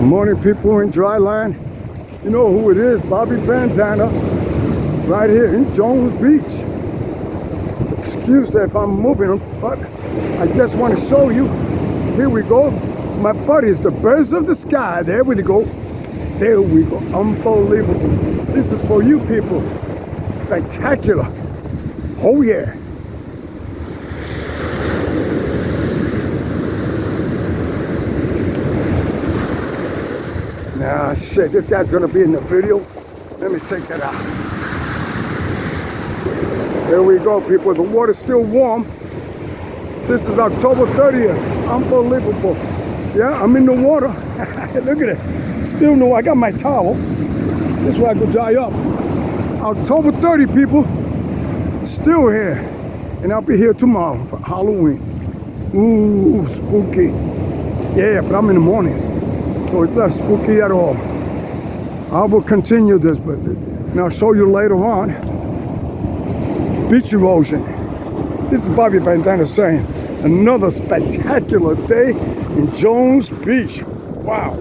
Morning, people in Dryland. You know who it is, Bobby Bandana, right here in Jones Beach. Excuse that if I'm moving, but I just want to show you. Here we go. My buddies, the birds of the sky. There we go. There we go. Unbelievable. This is for you people. Spectacular. Oh yeah. Nah, shit, this guy's gonna be in the video. Let me take that out. There we go, people. The water's still warm. This is October 30th. Unbelievable. Yeah, I'm in the water. Look at it. Still no, I got my towel. This is where I go dry up. October 30, people. Still here. And I'll be here tomorrow for Halloween. Ooh, spooky. Yeah, but I'm in the morning. So it's not spooky at all. I will continue this, but and I'll show you later on. Beach erosion. This is Bobby Bandana saying, another spectacular day in Jones Beach. Wow.